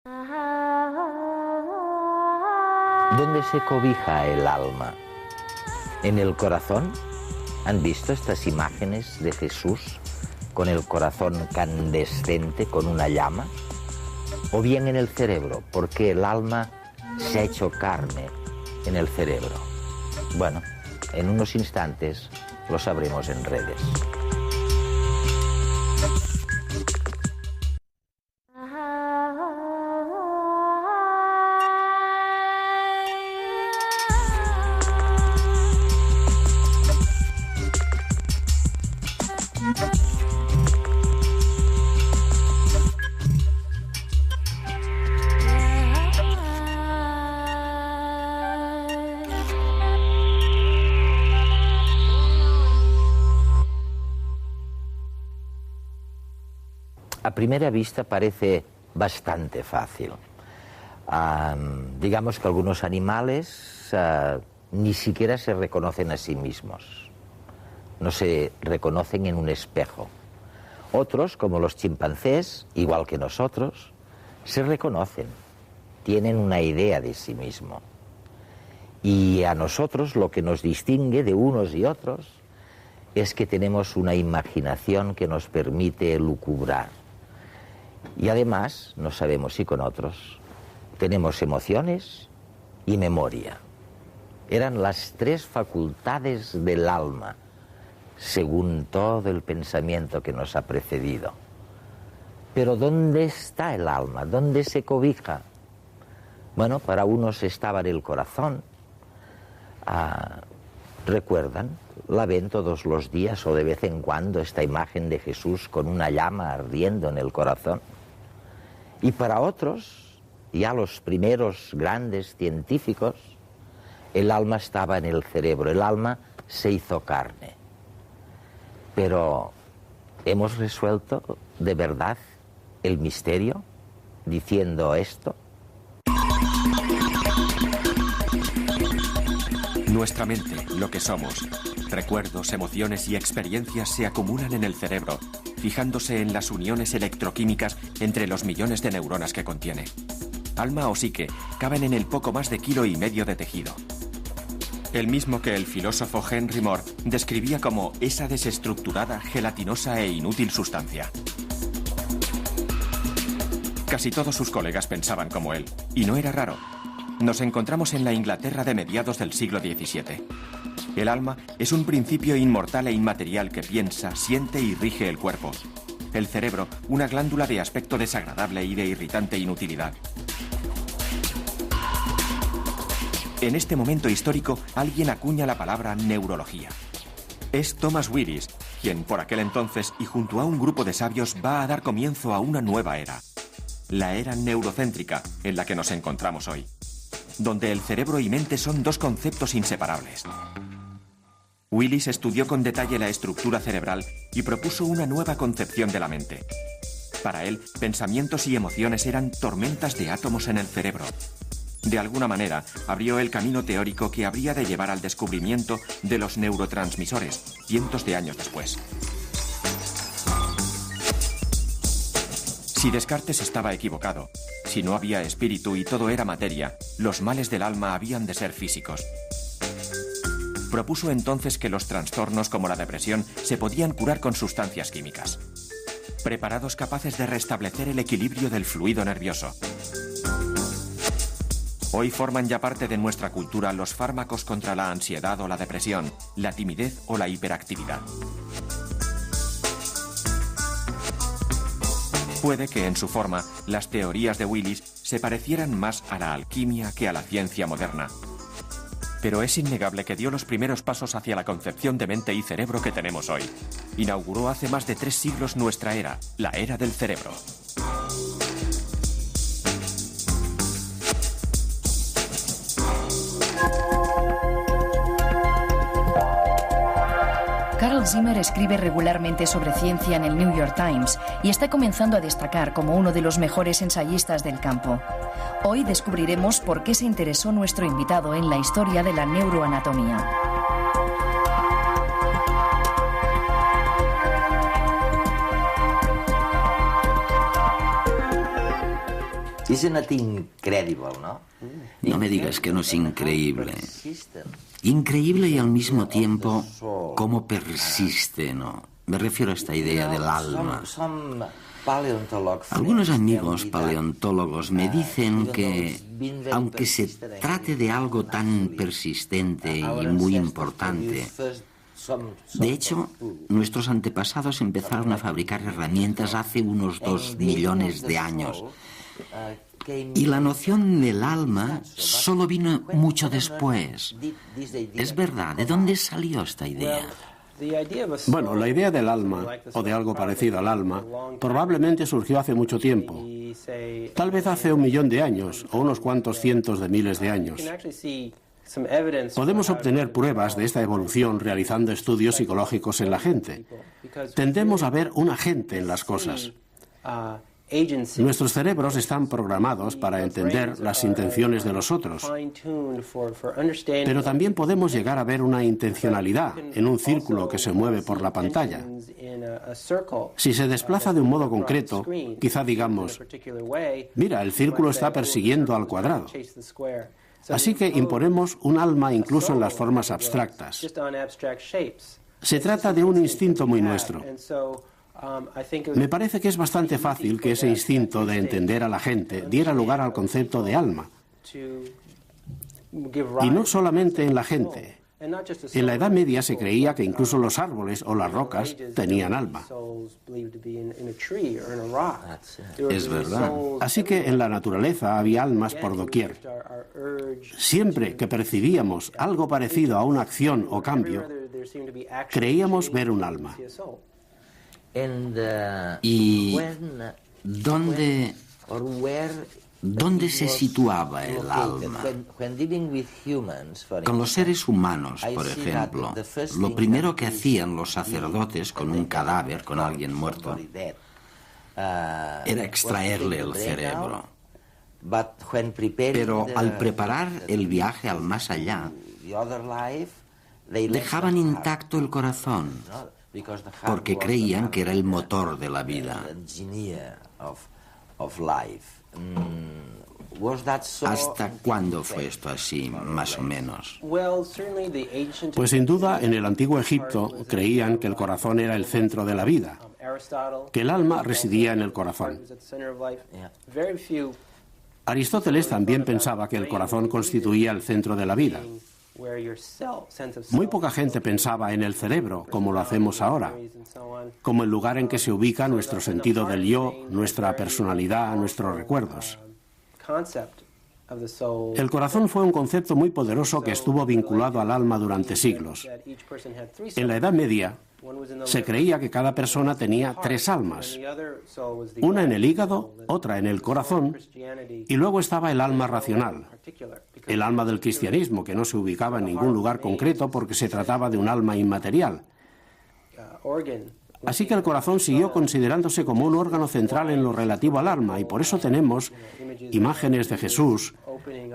¿Dónde se cobija el alma? ¿En el corazón? ¿Han visto estas imágenes de Jesús con el corazón candescente, con una llama? ¿O bien en el cerebro? Porque el alma se ha hecho carne en el cerebro. Bueno, en unos instantes lo sabremos en redes. A primera vista parece bastante fácil. Digamos que algunos animales ni siquiera se reconocen a sí mismos. No se reconocen en un espejo. Otros, como los chimpancés, igual que nosotros, se reconocen. Tienen una idea de sí mismo. Y a nosotros lo que nos distingue de unos y otros es que tenemos una imaginación que nos permite lucubrar. Y además, no sabemos si con otros, tenemos emociones y memoria. Eran las tres facultades del alma, según todo el pensamiento que nos ha precedido. Pero ¿dónde está el alma? ¿Dónde se cobija? Bueno, para unos estaba en el corazón. ¿Recuerdan? La ven todos los días o de vez en cuando esta imagen de Jesús con una llama ardiendo en el corazón. Y para otros, ya los primeros grandes científicos, el alma estaba en el cerebro, el alma se hizo carne. Pero ¿hemos resuelto de verdad el misterio diciendo esto? Nuestra mente, lo que somos, recuerdos, emociones y experiencias se acumulan en el cerebro, fijándose en las uniones electroquímicas entre los millones de neuronas que contiene. Alma o psique caben en el poco más de 1,5 kilos de tejido. El mismo que el filósofo Henry Moore describía como esa desestructurada, gelatinosa e inútil sustancia. Casi todos sus colegas pensaban como él, y no era raro. Nos encontramos en la Inglaterra de mediados del siglo XVII. El alma es un principio inmortal e inmaterial que piensa, siente y rige el cuerpo. El cerebro, una glándula de aspecto desagradable y de irritante inutilidad. En este momento histórico, alguien acuña la palabra neurología. Es Thomas Willis, quien por aquel entonces y junto a un grupo de sabios va a dar comienzo a una nueva era. La era neurocéntrica en la que nos encontramos hoy, donde el cerebro y mente son dos conceptos inseparables. Willis estudió con detalle la estructura cerebral y propuso una nueva concepción de la mente. Para él, pensamientos y emociones eran tormentas de átomos en el cerebro. De alguna manera, abrió el camino teórico que habría de llevar al descubrimiento de los neurotransmisores, cientos de años después. Si Descartes estaba equivocado, si no había espíritu y todo era materia, los males del alma habían de ser físicos. Propuso entonces que los trastornos como la depresión se podían curar con sustancias químicas. Preparados capaces de restablecer el equilibrio del fluido nervioso. Hoy forman ya parte de nuestra cultura los fármacos contra la ansiedad o la depresión, la timidez o la hiperactividad. Puede que en su forma las teorías de Willis se parecieran más a la alquimia que a la ciencia moderna. Pero es innegable que dio los primeros pasos hacia la concepción de mente y cerebro que tenemos hoy. Inauguró hace más de 3 siglos nuestra era, la era del cerebro. Carl Zimmer escribe regularmente sobre ciencia en el New York Times y está comenzando a destacar como uno de los mejores ensayistas del campo. Hoy descubriremos por qué se interesó nuestro invitado en la historia de la neuroanatomía. Isn't it incredible, no? No me digas que no es increíble. Increíble y al mismo tiempo cómo persiste, ¿no? Me refiero a esta idea del alma. Algunos amigos paleontólogos me dicen que, aunque se trate de algo tan persistente y muy importante, de hecho, nuestros antepasados empezaron a fabricar herramientas hace unos 2 millones de años. Y la noción del alma solo vino mucho después. Es verdad, ¿de dónde salió esta idea? Bueno, la idea del alma, o de algo parecido al alma, probablemente surgió hace mucho tiempo. Tal vez hace 1 millón de años, o unos cuantos cientos de miles de años. Podemos obtener pruebas de esta evolución realizando estudios psicológicos en la gente. Tendemos a ver un agente en las cosas. Nuestros cerebros están programados para entender las intenciones de los otros. Pero también podemos llegar a ver una intencionalidad en un círculo que se mueve por la pantalla. Si se desplaza de un modo concreto, quizá digamos, mira, el círculo está persiguiendo al cuadrado. Así que imponemos un alma incluso en las formas abstractas. Se trata de un instinto muy nuestro. Me parece que es bastante fácil que ese instinto de entender a la gente diera lugar al concepto de alma. Y no solamente en la gente. En la Edad Media se creía que incluso los árboles o las rocas tenían alma. Es verdad. Así que en la naturaleza había almas por doquier. Siempre que percibíamos algo parecido a una acción o cambio, creíamos ver un alma. ¿Y dónde se situaba el alma? Con los seres humanos, por ejemplo, lo primero que hacían los sacerdotes con un cadáver, con alguien muerto, era extraerle el cerebro. Pero al preparar el viaje al más allá, dejaban intacto el corazón, porque creían que era el motor de la vida. ¿Hasta cuándo fue esto así, más o menos? Pues sin duda, en el antiguo Egipto creían que el corazón era el centro de la vida, que el alma residía en el corazón. Aristóteles también pensaba que el corazón constituía el centro de la vida. Muy poca gente pensaba en el cerebro, como lo hacemos ahora, como el lugar en que se ubica nuestro sentido del yo, nuestra personalidad, nuestros recuerdos. El corazón fue un concepto muy poderoso que estuvo vinculado al alma durante siglos. En la Edad Media, se creía que cada persona tenía 3 almas, una en el hígado, otra en el corazón, y luego estaba el alma racional, el alma del cristianismo, que no se ubicaba en ningún lugar concreto porque se trataba de un alma inmaterial. Así que el corazón siguió considerándose como un órgano central en lo relativo al alma, y por eso tenemos imágenes de Jesús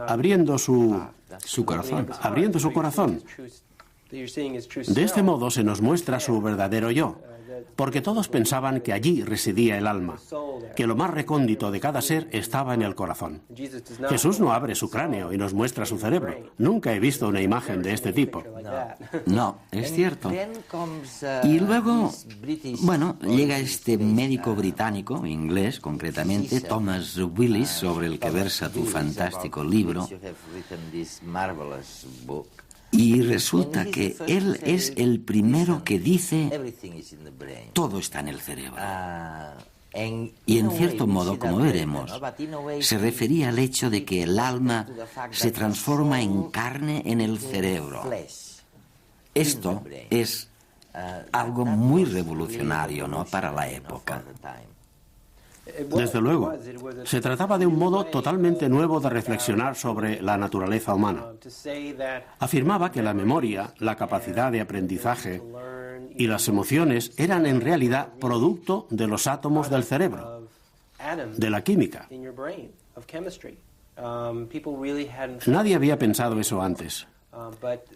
abriendo su corazón. De este modo se nos muestra su verdadero yo, porque todos pensaban que allí residía el alma, que lo más recóndito de cada ser estaba en el corazón. Jesús no abre su cráneo y nos muestra su cerebro. Nunca he visto una imagen de este tipo. No, es cierto. Y luego, bueno, llega este médico británico, inglés concretamente, Thomas Willis, sobre el que versa tu fantástico libro. Y resulta que él es el primero que dice todo está en el cerebro. Y en cierto modo, como veremos, se refería al hecho de que el alma se transforma en carne en el cerebro. Esto es algo muy revolucionario, ¿no?, para la época. Desde luego, se trataba de un modo totalmente nuevo de reflexionar sobre la naturaleza humana. Afirmaba que la memoria, la capacidad de aprendizaje y las emociones eran en realidad producto de los átomos del cerebro, de la química. Nadie había pensado eso antes.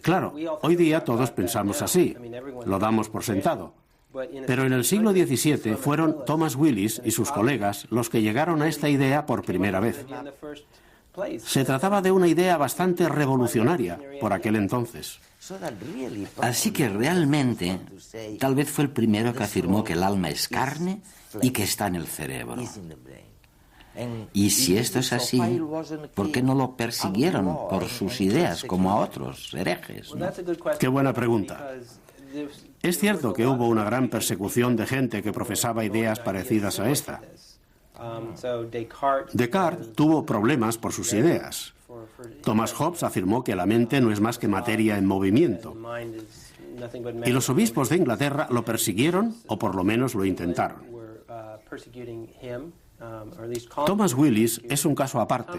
Claro, hoy día todos pensamos así, lo damos por sentado. Pero en el siglo XVII fueron Thomas Willis y sus colegas los que llegaron a esta idea por primera vez. Se trataba de una idea bastante revolucionaria por aquel entonces. Así que realmente, tal vez fue el primero que afirmó que el alma es carne y que está en el cerebro. Y si esto es así, ¿por qué no lo persiguieron por sus ideas como a otros herejes, ¿no? Qué buena pregunta. Es cierto que hubo una gran persecución de gente que profesaba ideas parecidas a esta. Descartes tuvo problemas por sus ideas. Thomas Hobbes afirmó que la mente no es más que materia en movimiento. Y los obispos de Inglaterra lo persiguieron, o por lo menos lo intentaron. Thomas Willis es un caso aparte,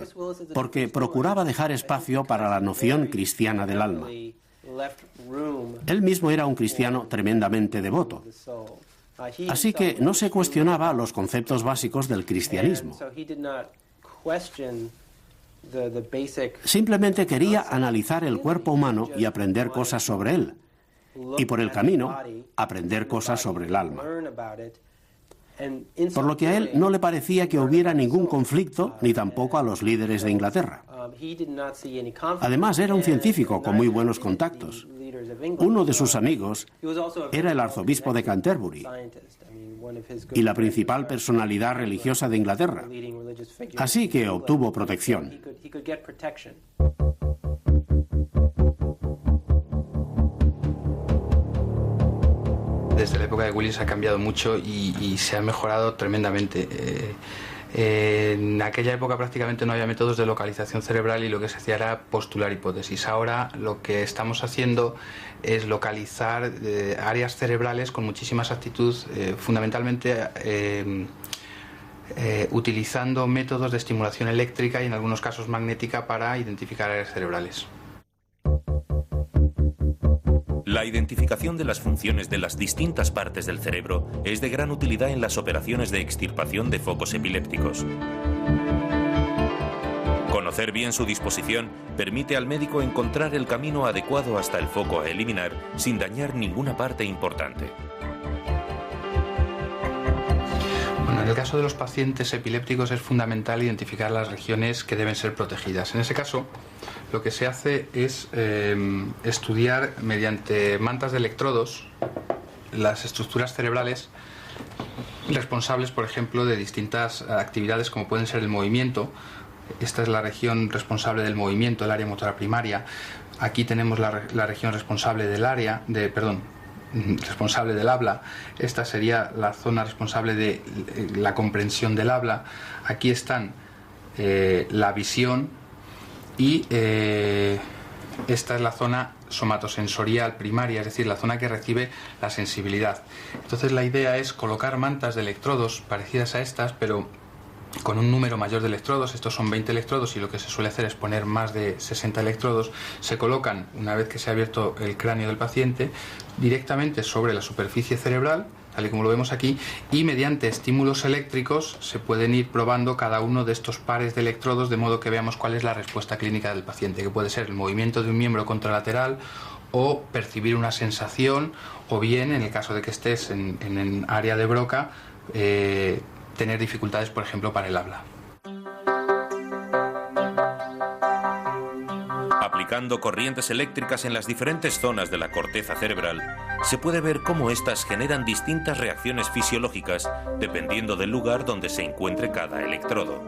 porque procuraba dejar espacio para la noción cristiana del alma. Él mismo era un cristiano tremendamente devoto, así que no se cuestionaba los conceptos básicos del cristianismo. Simplemente quería analizar el cuerpo humano y aprender cosas sobre él, y por el camino, aprender cosas sobre el alma. Por lo que a él no le parecía que hubiera ningún conflicto, ni tampoco a los líderes de Inglaterra. Además, era un científico con muy buenos contactos. Uno de sus amigos era el arzobispo de Canterbury y la principal personalidad religiosa de Inglaterra. Así que obtuvo protección. Desde la época de Willis ha cambiado mucho y se ha mejorado tremendamente. En aquella época prácticamente no había métodos de localización cerebral y lo que se hacía era postular hipótesis. Ahora lo que estamos haciendo es localizar áreas cerebrales con muchísima exactitud, fundamentalmente utilizando métodos de estimulación eléctrica y en algunos casos magnética para identificar áreas cerebrales. La identificación de las funciones de las distintas partes del cerebro es de gran utilidad en las operaciones de extirpación de focos epilépticos. Conocer bien su disposición permite al médico encontrar el camino adecuado hasta el foco a eliminar sin dañar ninguna parte importante. Bueno, en el caso de los pacientes epilépticos es fundamental identificar las regiones que deben ser protegidas. En ese caso, lo que se hace es estudiar mediante mantas de electrodos las estructuras cerebrales responsables, por ejemplo, de distintas actividades como pueden ser el movimiento. Esta es la región responsable del movimiento, el área motora primaria. Aquí tenemos la región responsable del responsable del habla. Esta sería la zona responsable de la comprensión del habla. Aquí están la visión. Y esta es la zona somatosensorial primaria, es decir, la zona que recibe la sensibilidad. Entonces la idea es colocar mantas de electrodos parecidas a estas, pero con un número mayor de electrodos. Estos son 20 electrodos y lo que se suele hacer es poner más de 60 electrodos. Se colocan, una vez que se ha abierto el cráneo del paciente, directamente sobre la superficie cerebral, tal y como lo vemos aquí, y mediante estímulos eléctricos se pueden ir probando cada uno de estos pares de electrodos de modo que veamos cuál es la respuesta clínica del paciente, que puede ser el movimiento de un miembro contralateral o percibir una sensación, o bien, en el caso de que estés en área de Broca, tener dificultades, por ejemplo, para el habla. Aplicando corrientes eléctricas en las diferentes zonas de la corteza cerebral, se puede ver cómo éstas generan distintas reacciones fisiológicas dependiendo del lugar donde se encuentre cada electrodo.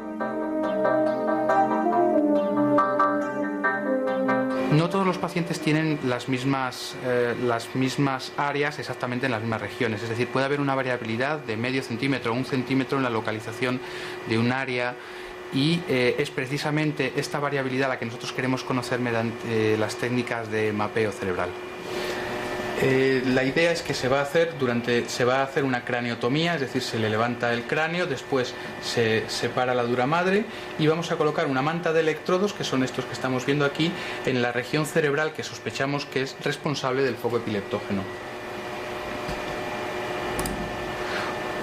No todos los pacientes tienen las mismas áreas exactamente en las mismas regiones, es decir, puede haber una variabilidad de medio centímetro o 1 centímetro en la localización de un área. Y es precisamente esta variabilidad la que nosotros queremos conocer mediante las técnicas de mapeo cerebral. La idea es que se va a hacer una craniotomía, es decir, se le levanta el cráneo, después se separa la dura madre y vamos a colocar una manta de electrodos, que son estos que estamos viendo aquí, en la región cerebral que sospechamos que es responsable del foco epileptógeno.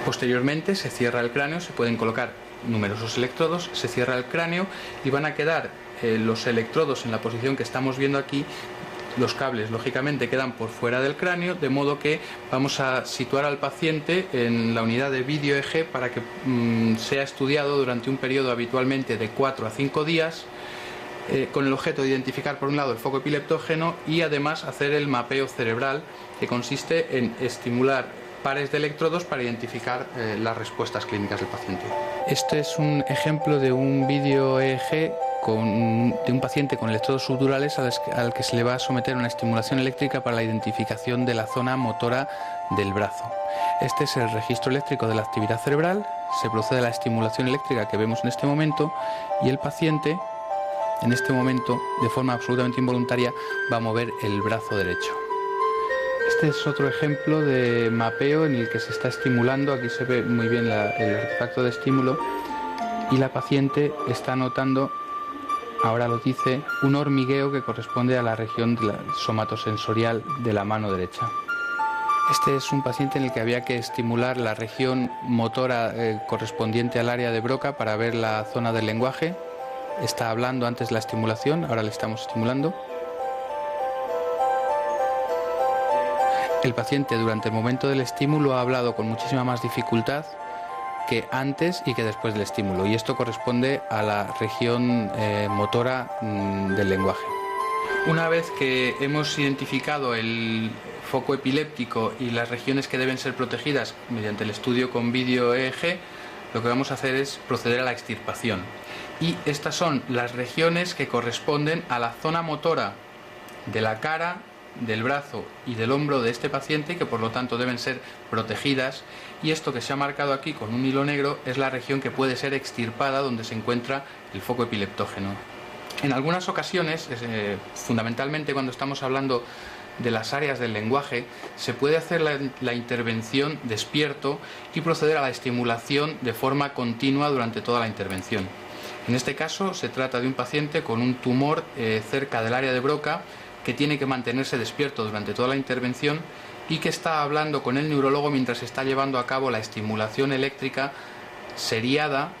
Posteriormente se cierra el cráneo, se pueden colocar numerosos electrodos, se cierra el cráneo y van a quedar los electrodos en la posición que estamos viendo aquí, los cables lógicamente quedan por fuera del cráneo, de modo que vamos a situar al paciente en la unidad de vídeo EEG para que sea estudiado durante un periodo habitualmente de 4 a 5 días, con el objeto de identificar por un lado el foco epileptógeno y además hacer el mapeo cerebral, que consiste en estimular pares de electrodos para identificar las respuestas clínicas del paciente. Este es un ejemplo de un vídeo EEG de un paciente con electrodos subdurales al que se le va a someter una estimulación eléctrica para la identificación de la zona motora del brazo. Este es el registro eléctrico de la actividad cerebral, se procede a la estimulación eléctrica que vemos en este momento y el paciente, en este momento, de forma absolutamente involuntaria, va a mover el brazo derecho. Este es otro ejemplo de mapeo en el que se está estimulando, aquí se ve muy bien el artefacto de estímulo y la paciente está notando, ahora lo dice, un hormigueo que corresponde a la región somatosensorial de la mano derecha. Este es un paciente en el que había que estimular la región motora correspondiente al área de Broca para ver la zona del lenguaje. Está hablando antes de la estimulación, ahora le estamos estimulando. El paciente durante el momento del estímulo ha hablado con muchísima más dificultad que antes y que después del estímulo, y esto corresponde a la región motora del lenguaje. Una vez que hemos identificado el foco epiléptico y las regiones que deben ser protegidas mediante el estudio con vídeo EEG, lo que vamos a hacer es proceder a la extirpación. Y estas son las regiones que corresponden a la zona motora de la cara, del brazo y del hombro de este paciente, que por lo tanto deben ser protegidas, y esto que se ha marcado aquí con un hilo negro es la región que puede ser extirpada donde se encuentra el foco epileptógeno. En algunas ocasiones, fundamentalmente cuando estamos hablando de las áreas del lenguaje, se puede hacer la intervención despierto y proceder a la estimulación de forma continua durante toda la intervención. En este caso se trata de un paciente con un tumor cerca del área de Broca que tiene que mantenerse despierto durante toda la intervención y que está hablando con el neurólogo mientras se está llevando a cabo la estimulación eléctrica seriada.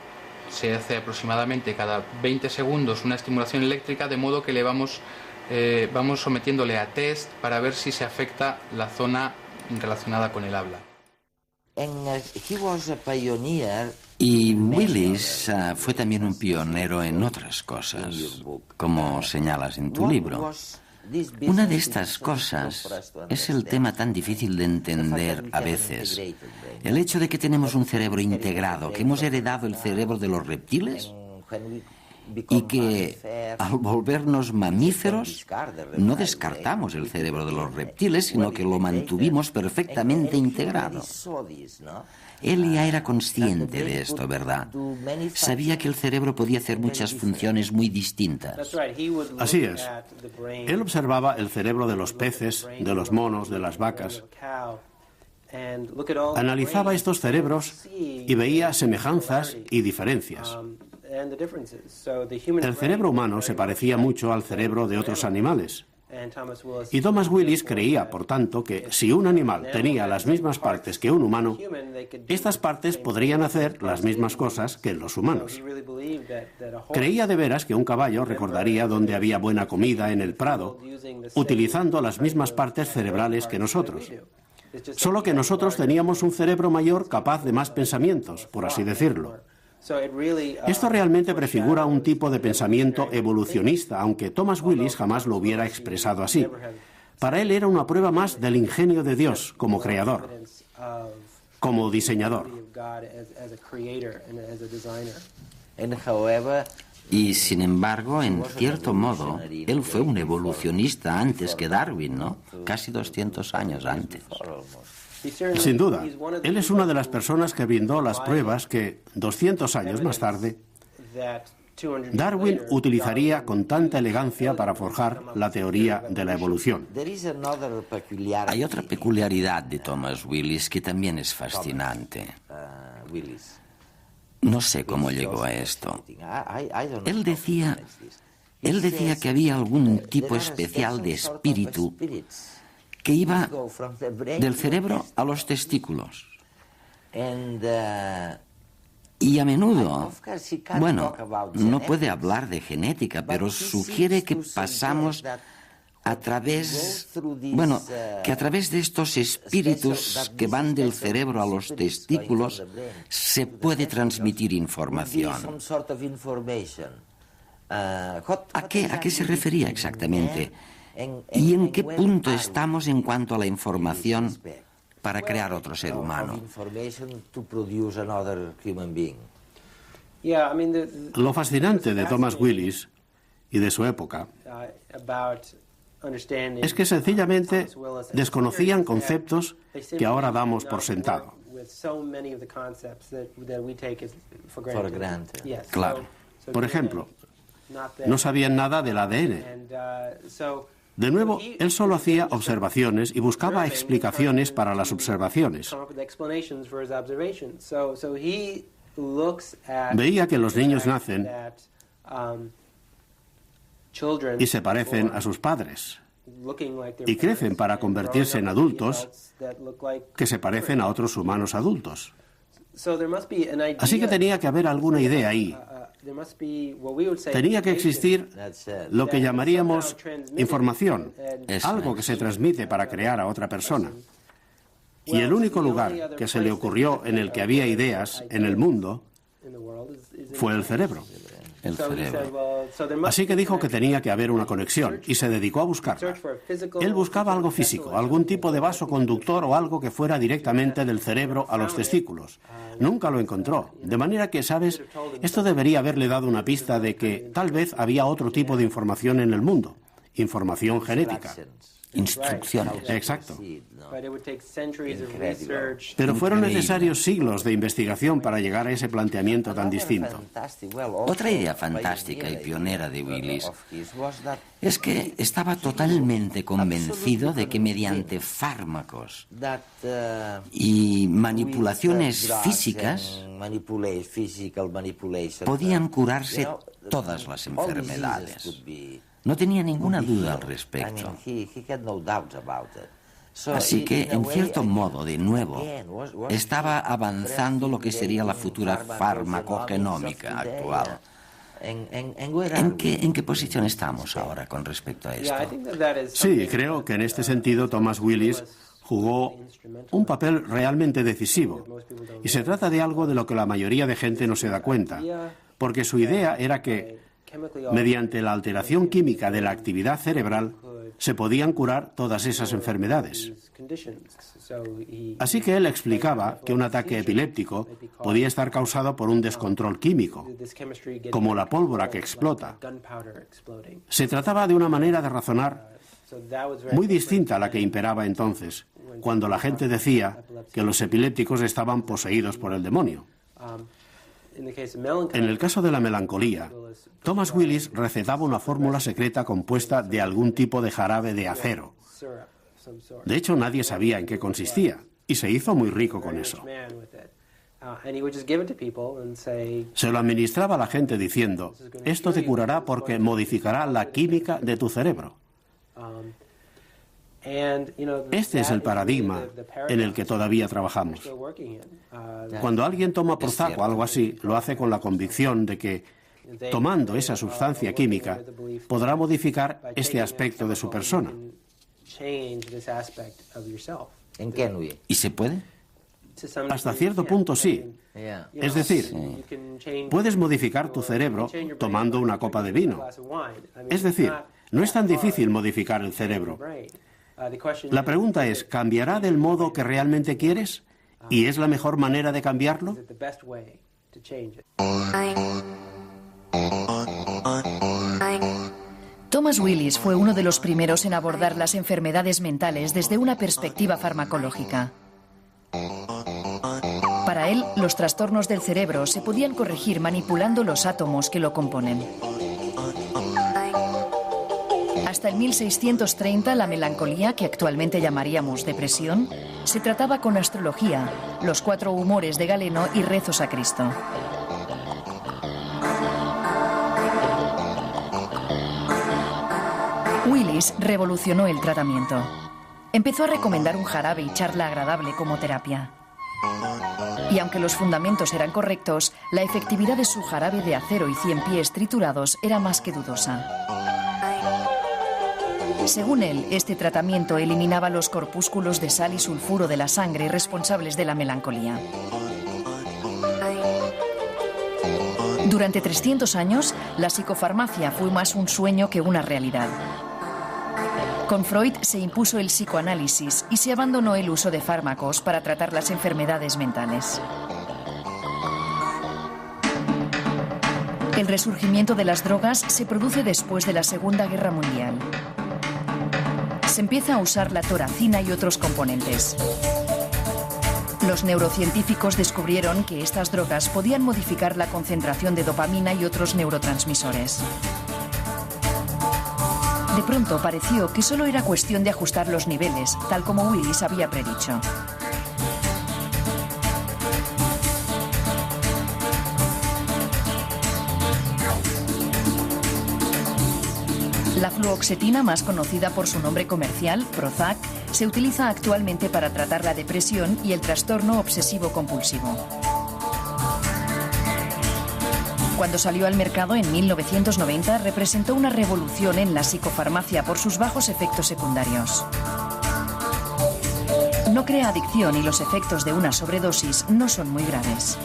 Se hace aproximadamente cada 20 segundos una estimulación eléctrica, de modo que le vamos sometiéndole a test para ver si se afecta la zona relacionada con el habla. Y Willis fue también un pionero en otras cosas, como señalas en tu libro. Una de estas cosas es el tema tan difícil de entender a veces. El hecho de que tenemos un cerebro integrado, que hemos heredado el cerebro de los reptiles y que al volvernos mamíferos no descartamos el cerebro de los reptiles, sino que lo mantuvimos perfectamente integrado. Él ya era consciente de esto, ¿verdad? Sabía que el cerebro podía hacer muchas funciones muy distintas. Así es. Él observaba el cerebro de los peces, de los monos, de las vacas. Analizaba estos cerebros y veía semejanzas y diferencias. El cerebro humano se parecía mucho al cerebro de otros animales. Y Thomas Willis creía, por tanto, que si un animal tenía las mismas partes que un humano, estas partes podrían hacer las mismas cosas que los humanos. Creía de veras que un caballo recordaría dónde había buena comida en el prado, utilizando las mismas partes cerebrales que nosotros. Solo que nosotros teníamos un cerebro mayor capaz de más pensamientos, por así decirlo. Esto realmente prefigura un tipo de pensamiento evolucionista, aunque Thomas Willis jamás lo hubiera expresado así. Para él era una prueba más del ingenio de Dios como creador, como diseñador. Y sin embargo, en cierto modo, él fue un evolucionista antes que Darwin, ¿no? Casi 200 años antes. Sin duda, él es una de las personas que brindó las pruebas que, 200 años más tarde, Darwin utilizaría con tanta elegancia para forjar la teoría de la evolución. Hay otra peculiaridad de Thomas Willis que también es fascinante. No sé cómo llegó a esto. Él decía que había algún tipo especial de espíritu que iba del cerebro a los testículos. Y a menudo, bueno, no puede hablar de genética, pero sugiere que pasamos a través de estos espíritus que van del cerebro a los testículos se puede transmitir información. ¿A qué se refería exactamente? ¿Y en qué punto estamos en cuanto a la información para crear otro ser humano? Lo fascinante de Thomas Willis y de su época es que sencillamente desconocían conceptos que ahora damos por sentado. Claro. Por ejemplo, no sabían nada del ADN. De nuevo, él solo hacía observaciones y buscaba explicaciones para las observaciones. Veía que los niños nacen y se parecen a sus padres y crecen para convertirse en adultos que se parecen a otros humanos adultos. Así que tenía que haber alguna idea ahí. Tenía que existir lo que llamaríamos información, algo que se transmite para crear a otra persona. Y el único lugar que se le ocurrió en el que había ideas en el mundo fue el cerebro. El cerebro. Así que dijo que tenía que haber una conexión y se dedicó a buscarla. Él buscaba algo físico, algún tipo de vaso conductor o algo que fuera directamente del cerebro a los testículos. Nunca lo encontró. De manera que, ¿sabes? Esto debería haberle dado una pista de que tal vez había otro tipo de información en el mundo. Información genética. Instrucciones. Exacto. Pero fueron necesarios siglos de investigación para llegar a ese planteamiento tan distinto. Otra idea fantástica y pionera de Willis es que estaba totalmente convencido de que mediante fármacos y manipulaciones físicas podían curarse todas las enfermedades. No tenía ninguna duda al respecto. Así que, en cierto modo, de nuevo, estaba avanzando lo que sería la futura farmacogenómica actual. ¿En qué posición estamos ahora con respecto a esto? Sí, creo que en este sentido Thomas Willis jugó un papel realmente decisivo. Y se trata de algo de lo que la mayoría de gente no se da cuenta, porque su idea era que mediante la alteración química de la actividad cerebral se podían curar todas esas enfermedades. Así que él explicaba que un ataque epiléptico podía estar causado por un descontrol químico, como la pólvora que explota. Se trataba de una manera de razonar muy distinta a la que imperaba entonces, cuando la gente decía que los epilépticos estaban poseídos por el demonio. En el caso de la melancolía, Thomas Willis recetaba una fórmula secreta compuesta de algún tipo de jarabe de acero. De hecho, nadie sabía en qué consistía, y se hizo muy rico con eso. Se lo administraba a la gente diciendo, esto te curará porque modificará la química de tu cerebro. Este es el paradigma en el que todavía trabajamos. Cuando alguien toma por saco algo así, lo hace con la convicción de que, tomando esa sustancia química, podrá modificar este aspecto de su persona. ¿Y se puede? Hasta cierto punto sí. Es decir, puedes modificar tu cerebro tomando una copa de vino. Es decir, no es tan difícil modificar el cerebro. La pregunta es, ¿cambiará del modo que realmente quieres? ¿Y es la mejor manera de cambiarlo? Thomas Willis fue uno de los primeros en abordar las enfermedades mentales desde una perspectiva farmacológica. Para él, los trastornos del cerebro se podían corregir manipulando los átomos que lo componen. Hasta el 1630, la melancolía, que actualmente llamaríamos depresión, se trataba con astrología, los 4 humores de Galeno y rezos a Cristo. Willis revolucionó el tratamiento. Empezó a recomendar un jarabe y charla agradable como terapia. Y aunque los fundamentos eran correctos, la efectividad de su jarabe de acero y 100 pies triturados era más que dudosa. Según él, este tratamiento eliminaba los corpúsculos de sal y sulfuro de la sangre responsables de la melancolía. Durante 300 años, la psicofarmacia fue más un sueño que una realidad. Con Freud se impuso el psicoanálisis y se abandonó el uso de fármacos para tratar las enfermedades mentales. El resurgimiento de las drogas se produce después de la Segunda Guerra Mundial. Se empieza a usar la toracina y otros componentes. Los neurocientíficos descubrieron que estas drogas podían modificar la concentración de dopamina y otros neurotransmisores. De pronto pareció que solo era cuestión de ajustar los niveles, tal como Willis había predicho. La fluoxetina, más conocida por su nombre comercial, Prozac, se utiliza actualmente para tratar la depresión y el trastorno obsesivo-compulsivo. Cuando salió al mercado en 1990, representó una revolución en la psicofarmacia por sus bajos efectos secundarios. No crea adicción y los efectos de una sobredosis no son muy graves.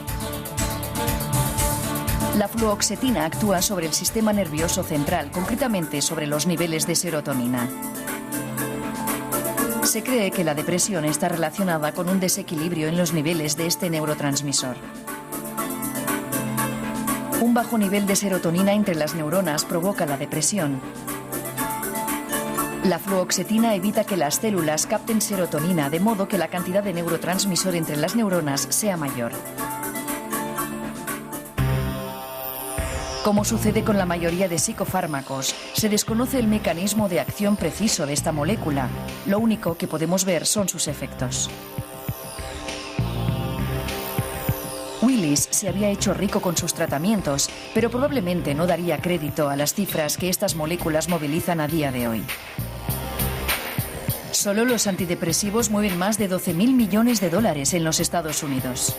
La fluoxetina actúa sobre el sistema nervioso central, concretamente sobre los niveles de serotonina. Se cree que la depresión está relacionada con un desequilibrio en los niveles de este neurotransmisor. Un bajo nivel de serotonina entre las neuronas provoca la depresión. La fluoxetina evita que las células capten serotonina, de modo que la cantidad de neurotransmisor entre las neuronas sea mayor. Como sucede con la mayoría de psicofármacos, se desconoce el mecanismo de acción preciso de esta molécula. Lo único que podemos ver son sus efectos. Willis se había hecho rico con sus tratamientos, pero probablemente no daría crédito a las cifras que estas moléculas movilizan a día de hoy. Solo los antidepresivos mueven más de 12.000 millones de dólares en los Estados Unidos.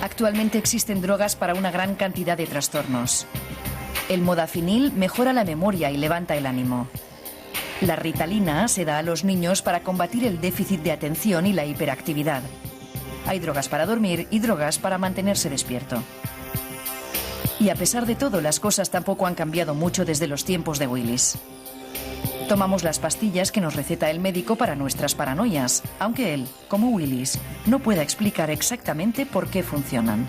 Actualmente existen drogas para una gran cantidad de trastornos. El modafinil mejora la memoria y levanta el ánimo. La ritalina se da a los niños para combatir el déficit de atención y la hiperactividad. Hay drogas para dormir y drogas para mantenerse despierto. Y a pesar de todo, las cosas tampoco han cambiado mucho desde los tiempos de Willis. Tomamos las pastillas que nos receta el médico para nuestras paranoias, aunque él, como Willis, no pueda explicar exactamente por qué funcionan.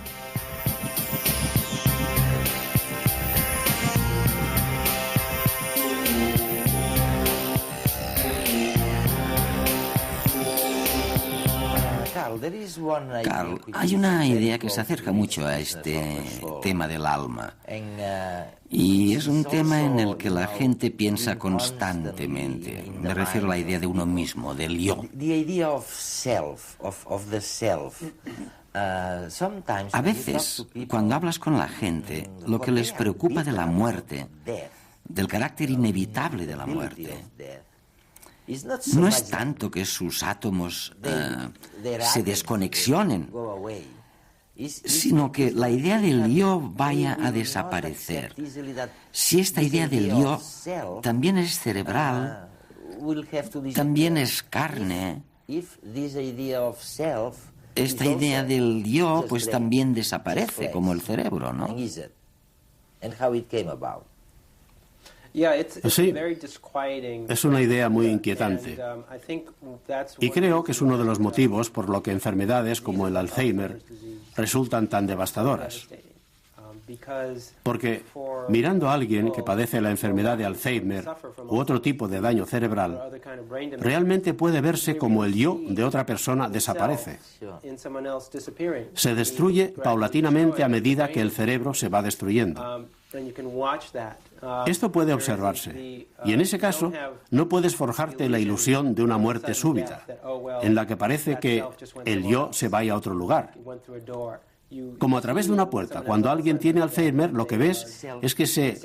Carl, hay una idea que se acerca mucho a este tema del alma. Y es un tema en el que la gente piensa constantemente. Me refiero a la idea de uno mismo, del yo. A veces, cuando hablas con la gente, lo que les preocupa de la muerte, del carácter inevitable de la muerte, no es tanto que sus átomos se desconexionen, sino que la idea del yo vaya a desaparecer. Si esta idea del yo también es cerebral, también es carne, esta idea del yo pues también desaparece como el cerebro, ¿no? Sí, es una idea muy inquietante. Y creo que es uno de los motivos por lo que enfermedades como el Alzheimer resultan tan devastadoras. Porque mirando a alguien que padece la enfermedad de Alzheimer u otro tipo de daño cerebral, realmente puede verse como el yo de otra persona desaparece. Se destruye paulatinamente a medida que el cerebro se va destruyendo. Esto puede observarse, y en ese caso no puedes forjarte la ilusión de una muerte súbita, en la que parece que el yo se vaya a otro lugar. Como a través de una puerta, cuando alguien tiene Alzheimer, lo que ves es que se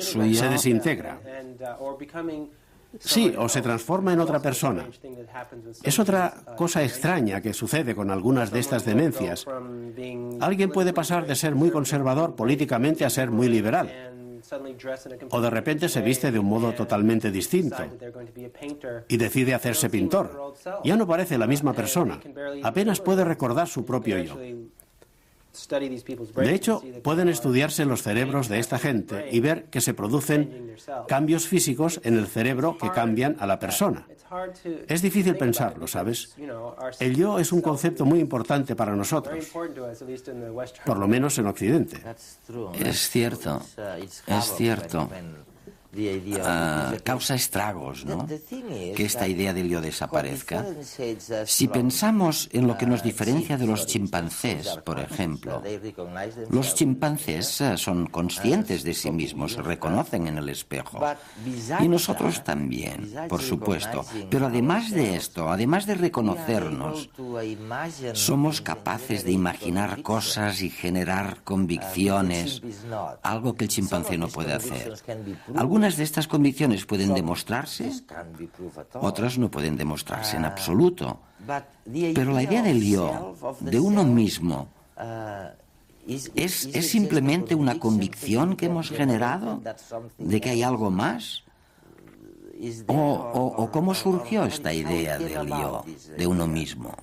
desintegra. Sí, o se transforma en otra persona. Es otra cosa extraña que sucede con algunas de estas demencias. Alguien puede pasar de ser muy conservador políticamente a ser muy liberal. O de repente se viste de un modo totalmente distinto y decide hacerse pintor. Ya no parece la misma persona. Apenas puede recordar su propio yo. De hecho, pueden estudiarse los cerebros de esta gente y ver que se producen cambios físicos en el cerebro que cambian a la persona. Es difícil pensarlo, ¿sabes? El yo es un concepto muy importante para nosotros, por lo menos en Occidente. Es cierto, es cierto. Causa estragos, ¿no? Que esta idea del yo desaparezca. Si pensamos en lo que nos diferencia de los chimpancés, por ejemplo, los chimpancés son conscientes de sí mismos, se reconocen en el espejo. Y nosotros también, por supuesto. Pero además de esto, además de reconocernos, somos capaces de imaginar cosas y generar convicciones, algo que el chimpancé no puede hacer. Algunas de estas convicciones pueden demostrarse, otras no pueden demostrarse en absoluto. Pero la idea del yo, de uno mismo, ¿es simplemente una convicción que hemos generado de que hay algo más? ¿O cómo surgió esta idea del yo, de uno mismo?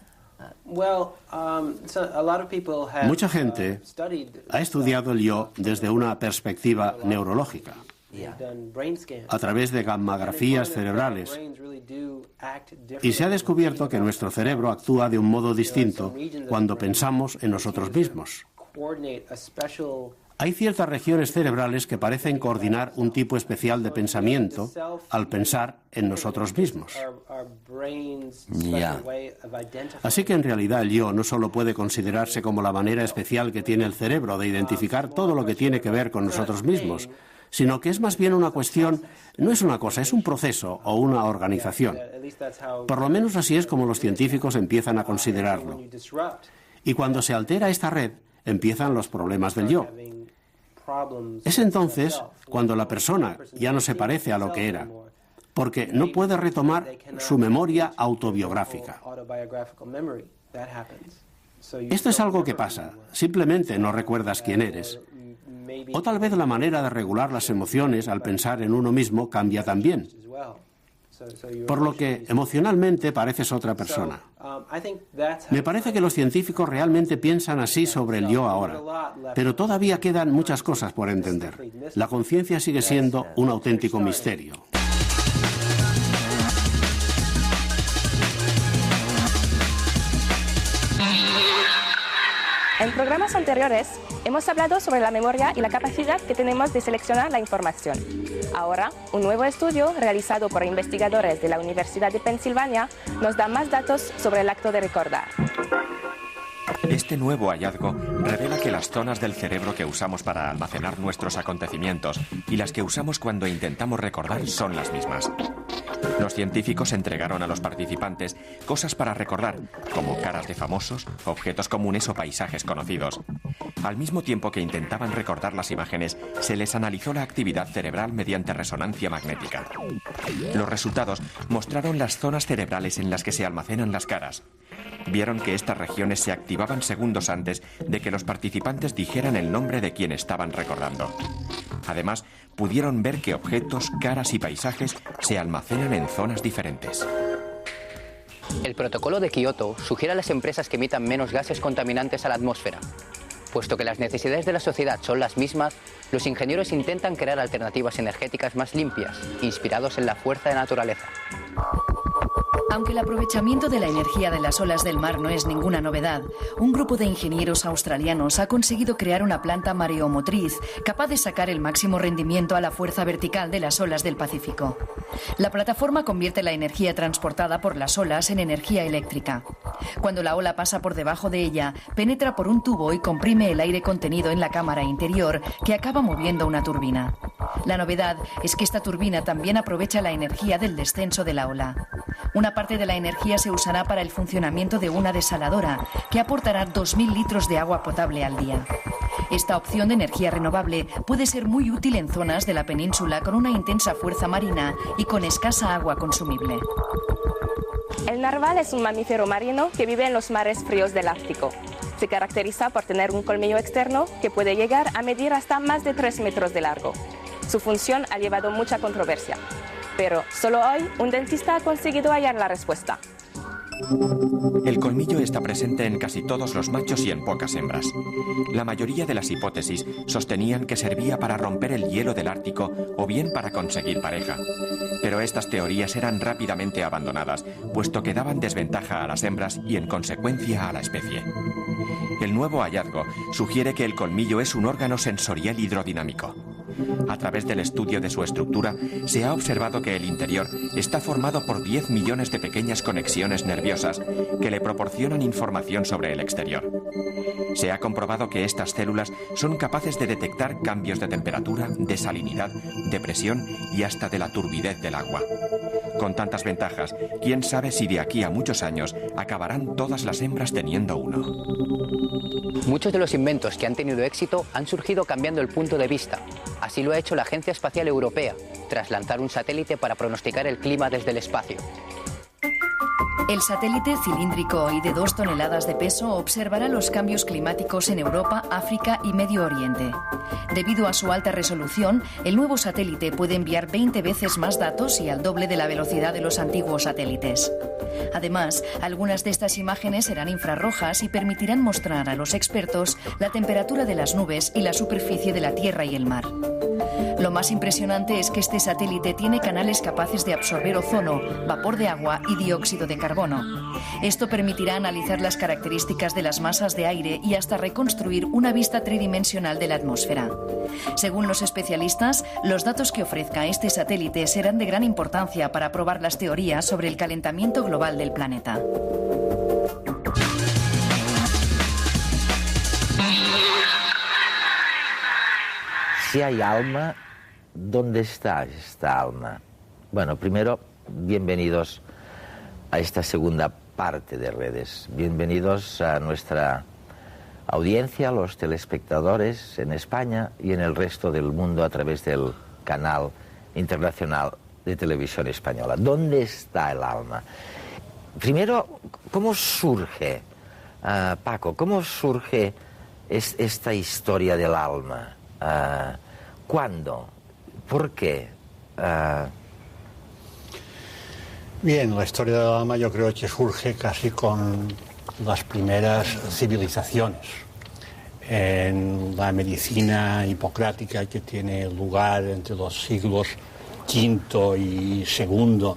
Mucha gente ha estudiado el yo desde una perspectiva neurológica, a través de gammagrafías cerebrales, y se ha descubierto que nuestro cerebro actúa de un modo distinto cuando pensamos en nosotros mismos. Hay ciertas regiones cerebrales que parecen coordinar un tipo especial de pensamiento al pensar en nosotros mismos. Ya. Así que en realidad el yo no solo puede considerarse como la manera especial que tiene el cerebro de identificar todo lo que tiene que ver con nosotros mismos, sino que es más bien una cuestión, no es una cosa, es un proceso o una organización. Por lo menos así es como los científicos empiezan a considerarlo. Y cuando se altera esta red, empiezan los problemas del yo. Es entonces cuando la persona ya no se parece a lo que era, porque no puede retomar su memoria autobiográfica. Esto es algo que pasa, simplemente no recuerdas quién eres. O tal vez la manera de regular las emociones al pensar en uno mismo cambia también. Por lo que emocionalmente pareces otra persona. Me parece que los científicos realmente piensan así sobre el yo ahora, pero todavía quedan muchas cosas por entender. La conciencia sigue siendo un auténtico misterio. En programas anteriores hemos hablado sobre la memoria y la capacidad que tenemos de seleccionar la información. Ahora, un nuevo estudio realizado por investigadores de la Universidad de Pensilvania nos da más datos sobre el acto de recordar. Este nuevo hallazgo revela que las zonas del cerebro que usamos para almacenar nuestros acontecimientos y las que usamos cuando intentamos recordar son las mismas. Los científicos entregaron a los participantes cosas para recordar, como caras de famosos, objetos comunes o paisajes conocidos. Al mismo tiempo que intentaban recordar las imágenes, se les analizó la actividad cerebral mediante resonancia magnética. Los resultados mostraron las zonas cerebrales en las que se almacenan las caras. Vieron que estas regiones se activaban segundos antes de que los participantes dijeran el nombre de quien estaban recordando. Además, pudieron ver que objetos, caras y paisajes se almacenan en zonas diferentes. El protocolo de Kioto sugiere a las empresas que emitan menos gases contaminantes a la atmósfera. Puesto que las necesidades de la sociedad son las mismas, los ingenieros intentan crear alternativas energéticas más limpias, inspirados en la fuerza de la naturaleza. Aunque el aprovechamiento de la energía de las olas del mar no es ninguna novedad, un grupo de ingenieros australianos ha conseguido crear una planta mareomotriz capaz de sacar el máximo rendimiento a la fuerza vertical de las olas del Pacífico. La plataforma convierte la energía transportada por las olas en energía eléctrica. Cuando la ola pasa por debajo de ella, penetra por un tubo y comprime el aire contenido en la cámara interior, que acaba moviendo una turbina. La novedad es que esta turbina también aprovecha la energía del descenso de la ola. Una parte de la energía se usará para el funcionamiento de una desaladora, que aportará 2.000 litros de agua potable al día. Esta opción de energía renovable puede ser muy útil en zonas de la península con una intensa fuerza marina y con escasa agua consumible. El narval es un mamífero marino que vive en los mares fríos del Ártico. Se caracteriza por tener un colmillo externo que puede llegar a medir hasta más de 3 metros de largo. Su función ha llevado mucha controversia, pero solo hoy un dentista ha conseguido hallar la respuesta. El colmillo está presente en casi todos los machos y en pocas hembras. La mayoría de las hipótesis sostenían que servía para romper el hielo del Ártico o bien para conseguir pareja. Pero estas teorías eran rápidamente abandonadas, puesto que daban desventaja a las hembras y en consecuencia a la especie. El nuevo hallazgo sugiere que el colmillo es un órgano sensorial hidrodinámico. A través del estudio de su estructura, se ha observado que el interior está formado por 10 millones de pequeñas conexiones nerviosas que le proporcionan información sobre el exterior. Se ha comprobado que estas células son capaces de detectar cambios de temperatura, de salinidad, de presión y hasta de la turbidez del agua. Con tantas ventajas, quién sabe si de aquí a muchos años acabarán todas las hembras teniendo uno. Muchos de los inventos que han tenido éxito han surgido cambiando el punto de vista. Así lo ha hecho la Agencia Espacial Europea, tras lanzar un satélite para pronosticar el clima desde el espacio. El satélite cilíndrico y de 2 toneladas de peso observará los cambios climáticos en Europa, África y Medio Oriente. Debido a su alta resolución, el nuevo satélite puede enviar 20 veces más datos y al doble de la velocidad de los antiguos satélites. Además, algunas de estas imágenes serán infrarrojas y permitirán mostrar a los expertos la temperatura de las nubes y la superficie de la Tierra y el mar. Lo más impresionante es que este satélite tiene canales capaces de absorber ozono, vapor de agua y dióxido de carbono. Esto permitirá analizar las características de las masas de aire y hasta reconstruir una vista tridimensional de la atmósfera. Según los especialistas, los datos que ofrezca este satélite serán de gran importancia para probar las teorías sobre el calentamiento global del planeta. Si hay alma, ¿dónde está esta alma? Bueno, primero, bienvenidos a esta segunda parte de Redes. Bienvenidos a nuestra audiencia, a los telespectadores en España y en el resto del mundo a través del canal internacional de televisión española. ¿Dónde está el alma? Primero, ¿cómo surge, Paco, cómo surge esta historia del alma? ¿Cuándo? ¿Por qué? Bien, la historia del alma yo creo que surge casi con las primeras civilizaciones. En la medicina hipocrática que tiene lugar entre los siglos V y II,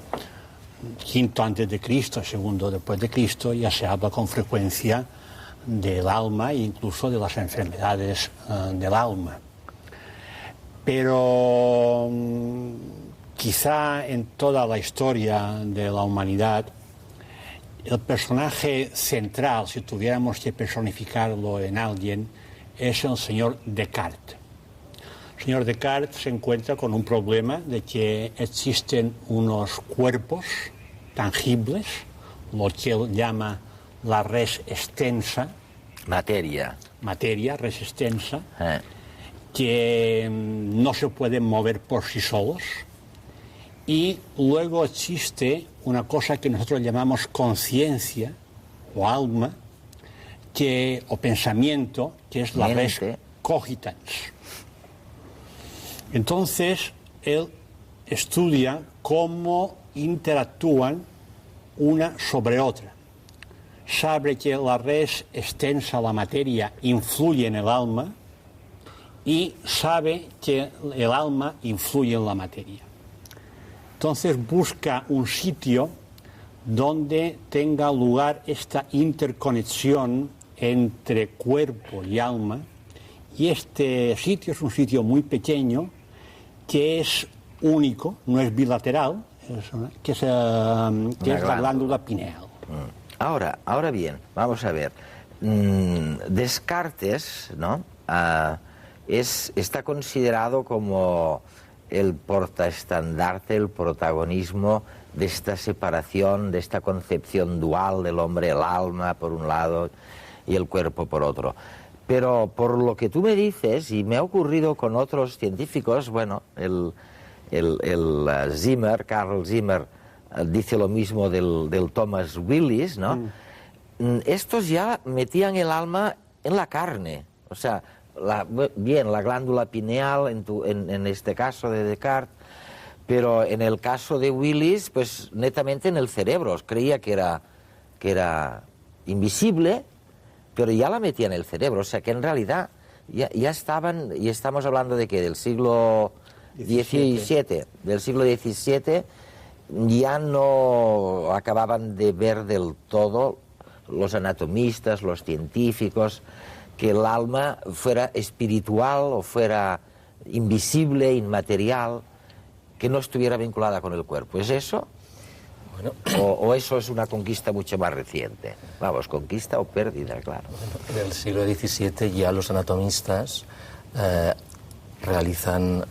V antes de Cristo, II después de Cristo, ya se habla con frecuencia del alma e incluso de las enfermedades del alma. Pero quizá en toda la historia de la humanidad, el personaje central, si tuviéramos que personificarlo en alguien, es el señor Descartes. El señor Descartes se encuentra con un problema de que existen unos cuerpos tangibles, lo que él llama la res extensa. Materia, res extensa. Que no se pueden mover por sí solos, y luego existe una cosa que nosotros llamamos conciencia o alma, o pensamiento, que es la res cogitans. Entonces él estudia cómo interactúan una sobre otra. Sabe que la res extensa, la materia, influye en el alma, y sabe que el alma influye en la materia. Entonces busca un sitio donde tenga lugar esta interconexión entre cuerpo y alma, y este sitio es un sitio muy pequeño, que es único, no es bilateral, que es la glándula pineal. Ahora bien, vamos a ver. Descartes, ¿no? Está considerado como el portaestandarte, el protagonismo de esta separación, de esta concepción dual del hombre, el alma por un lado y el cuerpo por otro. Pero por lo que tú me dices, y me ha ocurrido con otros científicos, bueno, Zimmer, Carl Zimmer, dice lo mismo del Thomas Willis, ¿no? Estos ya metían el alma en la carne, o sea, la glándula pineal en este caso de Descartes, pero en el caso de Willis, pues netamente en el cerebro. Creía que era invisible, pero ya la metía en el cerebro. O sea que en realidad ya estaban, y estamos hablando de que del siglo XVII, ya no acababan de ver del todo los anatomistas, los científicos, que el alma fuera espiritual o fuera invisible, inmaterial, que no estuviera vinculada con el cuerpo. ¿Es eso? Bueno. ¿O eso es una conquista mucho más reciente? Vamos, conquista o pérdida, claro. En el siglo XVII ya los anatomistas realizan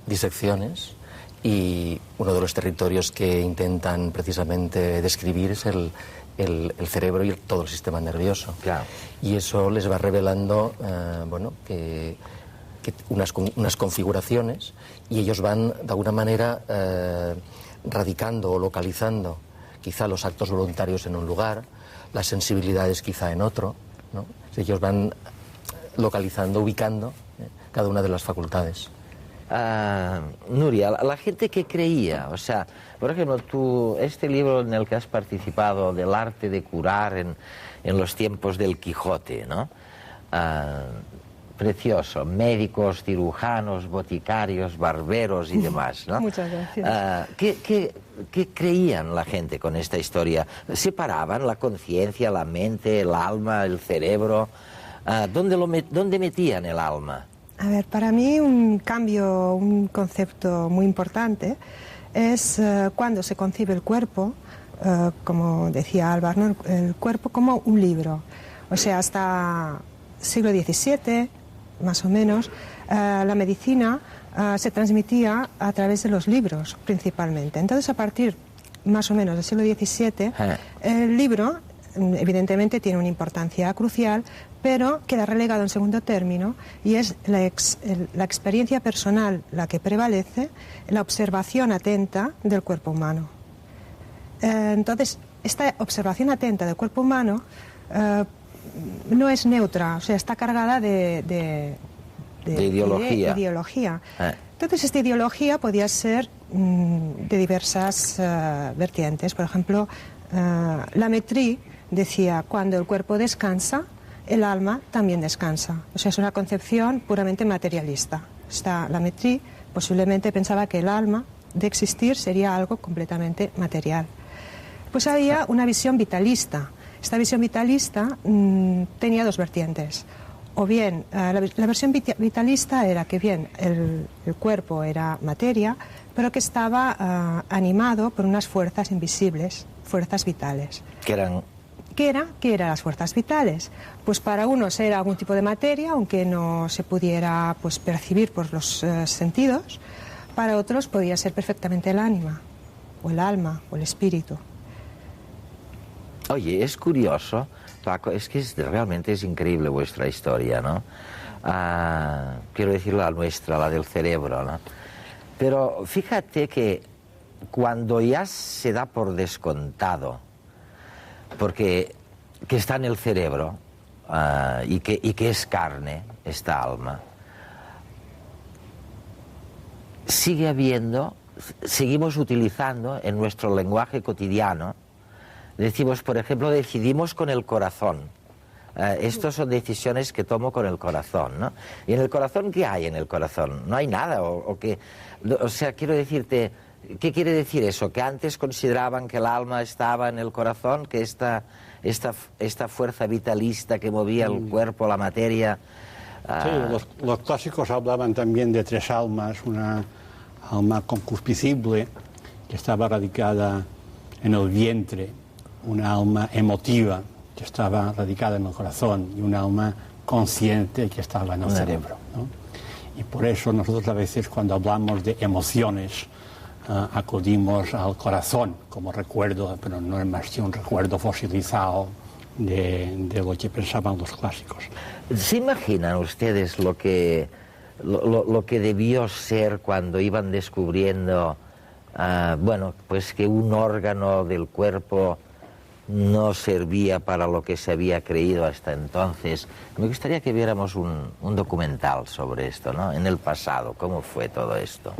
disecciones, y uno de los territorios que intentan precisamente describir es el cerebro y todo el sistema nervioso. Claro. Y eso les va revelando que unas configuraciones, y ellos van de alguna manera radicando o localizando quizá los actos voluntarios en un lugar, las sensibilidades quizá en otro, ¿no? Ellos van localizando, ubicando cada una de las facultades. Nuria, la gente que creía, o sea, por ejemplo, este libro en el que has participado, del arte de curar en los tiempos del Quijote, ¿no? Precioso, médicos, cirujanos, boticarios, barberos y demás, ¿no? Muchas gracias. ¿Qué creían la gente con esta historia? ¿Separaban la conciencia, la mente, el alma, el cerebro? ¿Dónde metían el alma? A ver, para mí un cambio, un concepto muy importante es cuando se concibe el cuerpo, como decía Álvaro, ¿no? El cuerpo como un libro. O sea, hasta siglo XVII, más o menos, la medicina se transmitía a través de los libros, principalmente. Entonces, a partir más o menos del siglo XVII, el libro, evidentemente, tiene una importancia crucial, pero queda relegado en segundo término, y es la experiencia personal la que prevalece, la observación atenta del cuerpo humano. Entonces, esta observación atenta del cuerpo humano no es neutra, o sea, está cargada de ideología. Entonces, esta ideología podía ser de diversas vertientes. Por ejemplo, la Métrie decía, cuando el cuerpo descansa, el alma también descansa. O sea, es una concepción puramente materialista. La Métrie posiblemente pensaba que el alma, de existir, sería algo completamente material. Pues había una visión vitalista. Esta visión vitalista tenía dos vertientes. O bien, la versión vitalista era que bien, el cuerpo era materia, pero que estaba animado por unas fuerzas invisibles, fuerzas vitales. ¿Qué eran? ¿Qué eran las fuerzas vitales? Pues para unos era algún tipo de materia, aunque no se pudiera pues, percibir por los sentidos. Para otros podía ser perfectamente el ánima, o el alma, o el espíritu. Oye, es curioso, Paco, es que realmente es increíble vuestra historia, ¿no? Quiero decir la nuestra, la del cerebro, ¿no? Pero fíjate que cuando ya se da por descontado, porque que está en el cerebro y que es carne, esta alma, seguimos utilizando en nuestro lenguaje cotidiano. Decimos, por ejemplo, decidimos con el corazón. Estas son decisiones que tomo con el corazón, ¿no? ¿Y en el corazón qué hay en el corazón? No hay nada. O sea, quiero decirte, ¿qué quiere decir eso? ¿Que antes consideraban que el alma estaba en el corazón? ¿Que esta fuerza vitalista que movía el cuerpo, la materia? Sí, los clásicos hablaban también de tres almas. Una alma concupiscible, que estaba radicada en el vientre, una alma emotiva, que estaba radicada en el corazón, y una alma consciente, que estaba en el cerebro, ¿no? Y por eso nosotros a veces, cuando hablamos de emociones, acudimos al corazón como recuerdo, pero no es más que un recuerdo fosilizado de lo que pensaban los clásicos. ¿Se imaginan ustedes lo que debió ser cuando iban descubriendo, pues que un órgano del cuerpo no servía para lo que se había creído hasta entonces. Me gustaría que viéramos un documental sobre esto, ¿no? En el pasado, ¿cómo fue todo esto?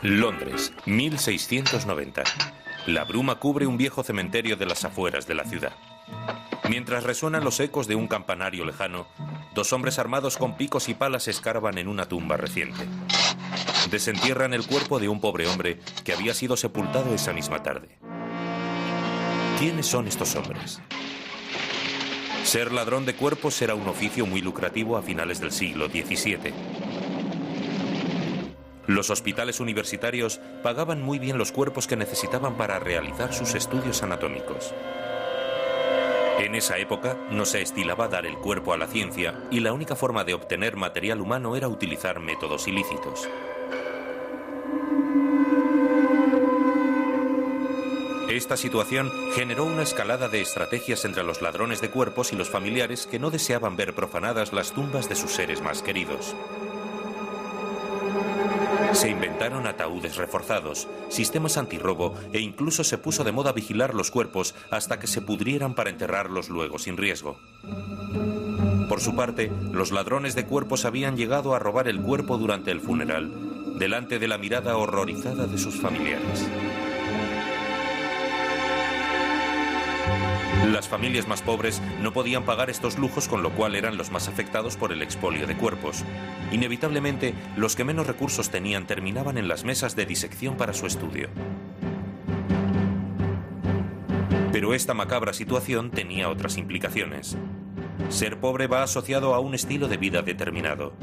Londres, 1690. La bruma cubre un viejo cementerio de las afueras de la ciudad. Mientras resuenan los ecos de un campanario lejano, dos hombres armados con picos y palas escarban en una tumba reciente. Desentierran el cuerpo de un pobre hombre que había sido sepultado esa misma tarde. ¿Quiénes son estos hombres? Ser ladrón de cuerpos era un oficio muy lucrativo a finales del siglo XVII. Los hospitales universitarios pagaban muy bien los cuerpos que necesitaban para realizar sus estudios anatómicos. En esa época no se estilaba dar el cuerpo a la ciencia y la única forma de obtener material humano era utilizar métodos ilícitos. Esta situación generó una escalada de estrategias entre los ladrones de cuerpos y los familiares que no deseaban ver profanadas las tumbas de sus seres más queridos. Se inventaron ataúdes reforzados, sistemas antirrobo e incluso se puso de moda vigilar los cuerpos hasta que se pudrieran para enterrarlos luego sin riesgo. Por su parte, los ladrones de cuerpos habían llegado a robar el cuerpo durante el funeral, delante de la mirada horrorizada de sus familiares. Las familias más pobres no podían pagar estos lujos, con lo cual eran los más afectados por el expolio de cuerpos. Inevitablemente, los que menos recursos tenían terminaban en las mesas de disección para su estudio. Pero esta macabra situación tenía otras implicaciones. Ser pobre va asociado a un estilo de vida determinado.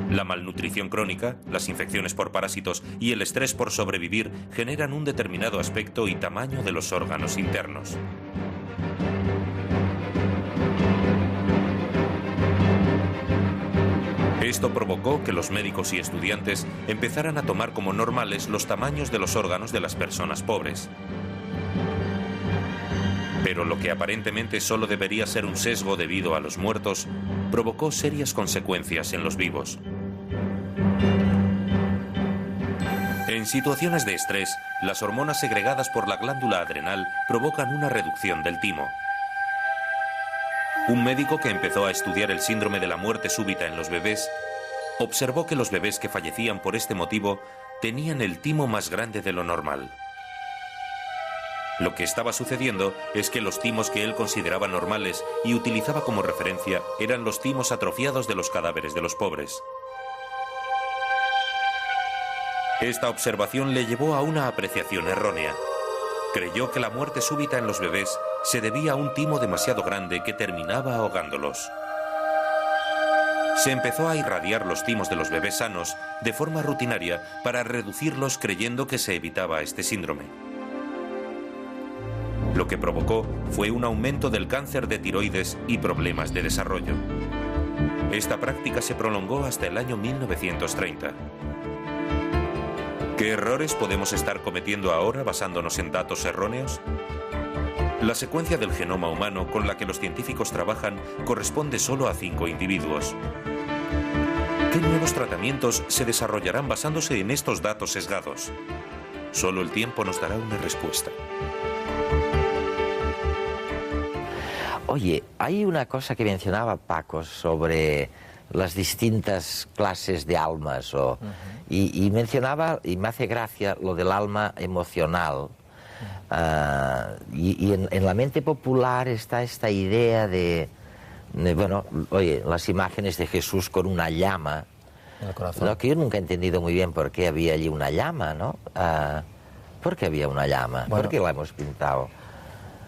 La malnutrición crónica, las infecciones por parásitos y el estrés por sobrevivir generan un determinado aspecto y tamaño de los órganos internos. Esto provocó que los médicos y estudiantes empezaran a tomar como normales los tamaños de los órganos de las personas pobres. Pero lo que aparentemente solo debería ser un sesgo debido a los muertos, provocó serias consecuencias en los vivos. En situaciones de estrés, las hormonas segregadas por la glándula adrenal provocan una reducción del timo. Un médico que empezó a estudiar el síndrome de la muerte súbita en los bebés observó que los bebés que fallecían por este motivo tenían el timo más grande de lo normal. Lo que estaba sucediendo es que los timos que él consideraba normales y utilizaba como referencia eran los timos atrofiados de los cadáveres de los pobres. Esta observación le llevó a una apreciación errónea. Creyó que la muerte súbita en los bebés se debía a un timo demasiado grande que terminaba ahogándolos. Se empezó a irradiar los timos de los bebés sanos de forma rutinaria para reducirlos, creyendo que se evitaba este síndrome. Lo que provocó fue un aumento del cáncer de tiroides y problemas de desarrollo. Esta práctica se prolongó hasta el año 1930. ¿Qué errores podemos estar cometiendo ahora basándonos en datos erróneos? La secuencia del genoma humano con la que los científicos trabajan corresponde solo a 5 individuos. ¿Qué nuevos tratamientos se desarrollarán basándose en estos datos sesgados? Solo el tiempo nos dará una respuesta. Oye, hay una cosa que mencionaba Paco sobre las distintas clases de almas, y mencionaba, y me hace gracia, lo del alma emocional. Y en la mente popular está esta idea de, bueno, oye, las imágenes de Jesús con una llama, en el corazón, ¿no? Que yo nunca he entendido muy bien por qué había allí una llama, ¿no? ¿Por qué había una llama? Bueno, ¿por qué la hemos pintado?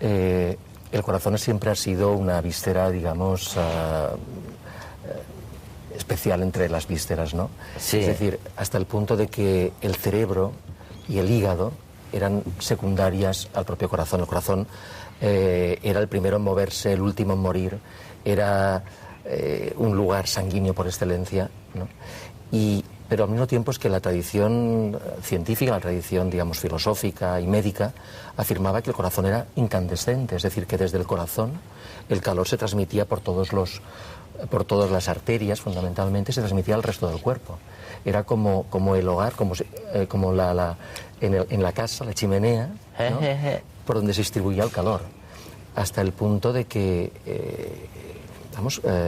El corazón siempre ha sido una víscera, digamos, especial entre las vísceras, ¿no? Sí. Es decir, hasta el punto de que el cerebro y el hígado eran secundarias al propio corazón. El corazón era el primero en moverse, el último en morir, era un lugar sanguíneo por excelencia, ¿no? Pero al mismo tiempo es que la tradición científica, la tradición, digamos, filosófica y médica, afirmaba que el corazón era incandescente, es decir, que desde el corazón el calor se transmitía por todos los por todas las arterias, fundamentalmente, se transmitía al resto del cuerpo. Era como el hogar, como en la casa, la chimenea, ¿no? Por donde se distribuía el calor, hasta el punto de que,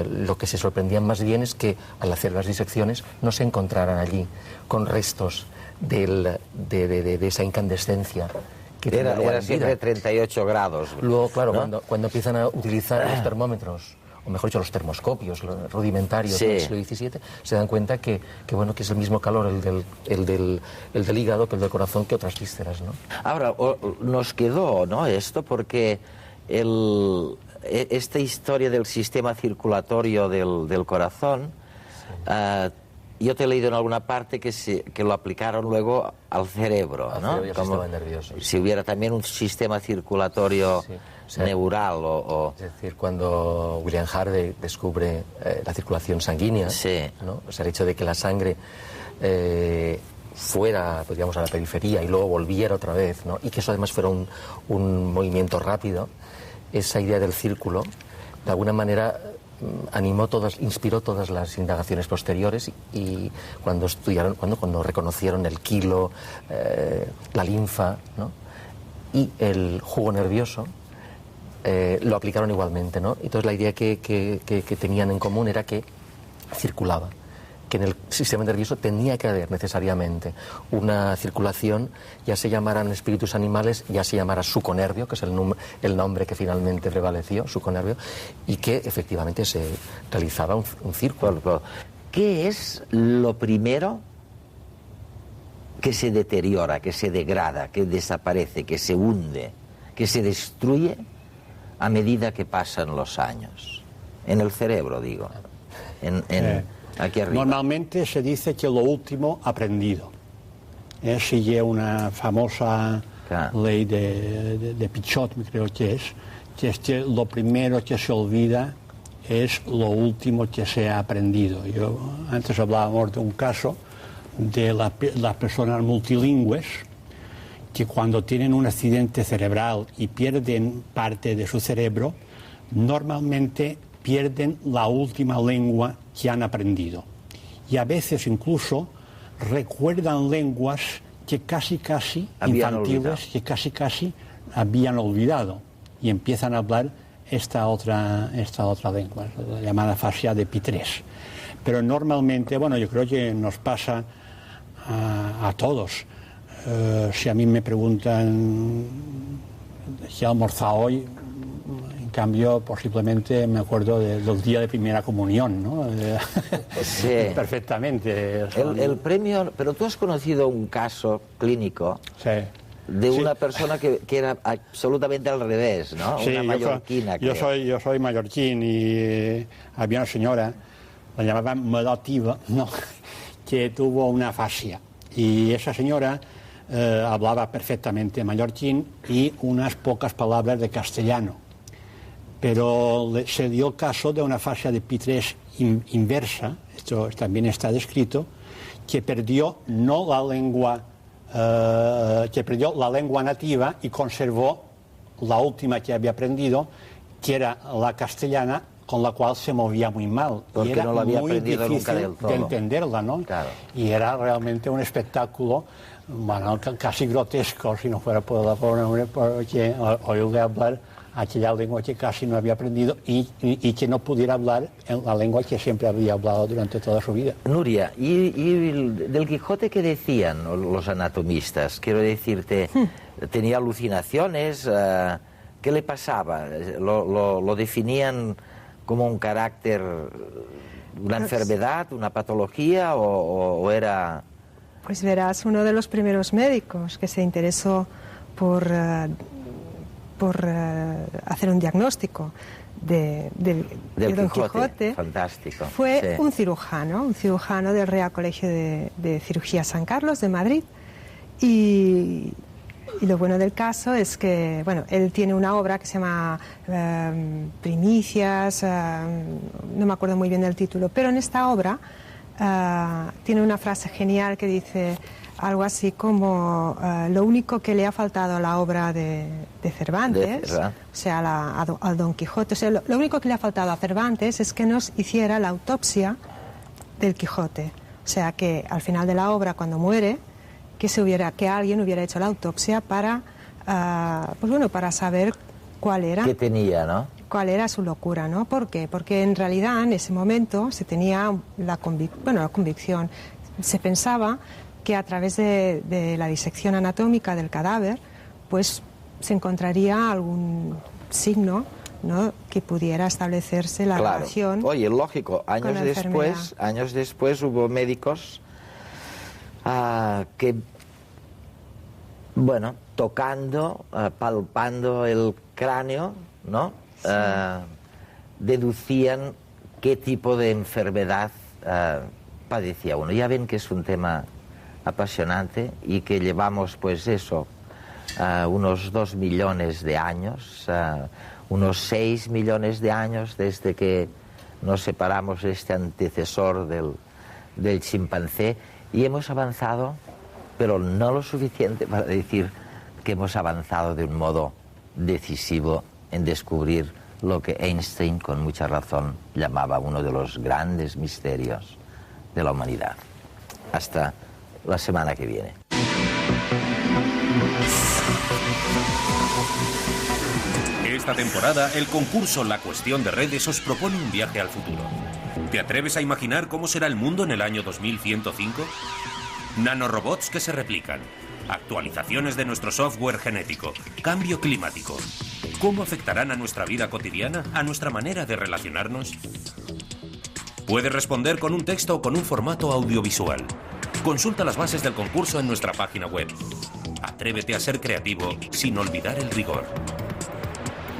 lo que se sorprendían más bien es que al hacer las disecciones no se encontraran allí con restos de esa incandescencia. Que era siempre 38 grados. Luego, claro, ¿no? cuando empiezan a utilizar los termómetros, o mejor dicho, los termoscopios los rudimentarios del siglo XVII, se dan cuenta que es el mismo calor el del hígado que el del corazón, que otras vísceras, ¿no? Ahora, nos quedó, ¿no?, esto, porque esta historia del sistema circulatorio del corazón, yo te he leído en alguna parte que lo aplicaron luego al cerebro, ¿no? Al sistema nervioso. Si hubiera también un sistema circulatorio neural es decir, cuando William Harvey descubre la circulación sanguínea, ¿no? O sea, el hecho de que la sangre fuera, pues, digamos, a la periferia y luego volviera otra vez, ¿no? Y que eso además fuera un movimiento rápido, esa idea del círculo, de alguna manera inspiró todas las indagaciones posteriores, y cuando reconocieron el quilo, la linfa, ¿no?, y el jugo nervioso, lo aplicaron igualmente, ¿no? Entonces la idea que tenían en común era que circulaba, que en el sistema nervioso tenía que haber necesariamente una circulación, ya se llamaran espíritus animales, ya se llamara suconervio, que es el nombre que finalmente prevaleció, suconervio, y que efectivamente se realizaba un círculo. ¿Qué es lo primero que se deteriora, que se degrada, que desaparece, que se hunde, que se destruye a medida que pasan los años? En el cerebro, digo. Aquí arriba. Normalmente se dice que lo último aprendido. Sigue una famosa ley de Pichot, creo que es que lo primero que se olvida es lo último que se ha aprendido. Antes hablábamos de un caso de las personas multilingües que cuando tienen un accidente cerebral y pierden parte de su cerebro, normalmente pierden la última lengua que han aprendido. Y a veces incluso recuerdan lenguas que casi infantiles, que casi habían olvidado, y empiezan a hablar esta otra lengua, la llamada afasia de Pitres. Pero normalmente, bueno, yo creo que nos pasa a todos. Si a mí me preguntan si he almorzado hoy, en cambio, posiblemente me acuerdo del día de primera comunión, ¿no? Sí. Perfectamente. El premio, pero tú has conocido un caso clínico de una persona que era absolutamente al revés, ¿no? Sí, una mallorquina. Yo soy mallorquín, y había una señora, la llamaban Melotiva, ¿no?, que tuvo una afasia, y esa señora hablaba perfectamente mallorquín y unas pocas palabras de castellano, pero se dio el caso de una afasia de Pitres inversa, esto también está descrito, que perdió la lengua nativa y conservó la última que había aprendido, que era la castellana, con la cual se movía muy mal. Porque y era no la había muy aprendido difícil nunca del todo. de entenderla, ¿no? Claro. Y era realmente un espectáculo, bueno, casi grotesco, si no fuera por nombre, porque oírle hablar aquella lengua que casi no había aprendido y que no pudiera hablar en la lengua que siempre había hablado durante toda su vida. Nuria, ¿y del Quijote qué decían los anatomistas? Quiero decirte, ¿tenía alucinaciones? ¿Qué le pasaba? ¿Lo definían como un carácter, una enfermedad, una patología o era...? Pues verás, uno de los primeros médicos que se interesó por hacer un diagnóstico de Don Quijote fantástico, fue un cirujano del Real Colegio de Cirugía San Carlos de Madrid, y lo bueno del caso es que, bueno, él tiene una obra que se llama Primicias, no me acuerdo muy bien del título, pero en esta obra tiene una frase genial que dice: algo así como lo único que le ha faltado a la obra de Cervantes, o sea, al Don Quijote, o sea, lo único que le ha faltado a Cervantes es que nos hiciera la autopsia del Quijote, o sea, que al final de la obra, cuando muere, que alguien hubiera hecho la autopsia para, pues bueno, para saber cuál era. ¿Qué tenía, no? Cuál era su locura, ¿no? ¿Por qué? Porque en realidad en ese momento se tenía la convicción, se pensaba que a través de la disección anatómica del cadáver, pues se encontraría algún signo, ¿no?, que pudiera establecerse la relación. Oye, lógico, años después hubo médicos que, bueno, tocando, palpando el cráneo, ¿no? Sí. Deducían qué tipo de enfermedad padecía uno. Ya ven que es un tema apasionante y que llevamos, pues eso, unos 2 millones de años, unos 6 millones de años desde que nos separamos de este antecesor del chimpancé, y hemos avanzado, pero no lo suficiente para decir que hemos avanzado de un modo decisivo en descubrir lo que Einstein, con mucha razón, llamaba uno de los grandes misterios de la humanidad. Hasta la semana que viene. Esta temporada, el concurso La Cuestión de Redes os propone un viaje al futuro. ¿Te atreves a imaginar cómo será el mundo en el año 2105? Nanorobots que se replican, actualizaciones de nuestro software genético, cambio climático. ¿Cómo afectarán a nuestra vida cotidiana, a nuestra manera de relacionarnos? Puedes responder con un texto o con un formato audiovisual. Consulta las bases del concurso en nuestra página web. Atrévete a ser creativo sin olvidar el rigor.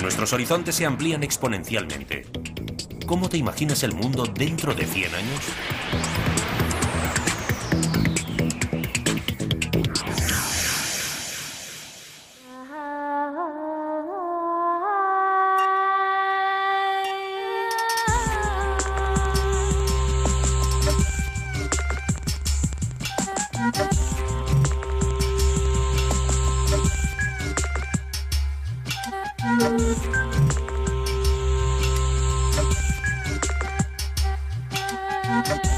Nuestros horizontes se amplían exponencialmente. ¿Cómo te imaginas el mundo dentro de 100 años? Thank you.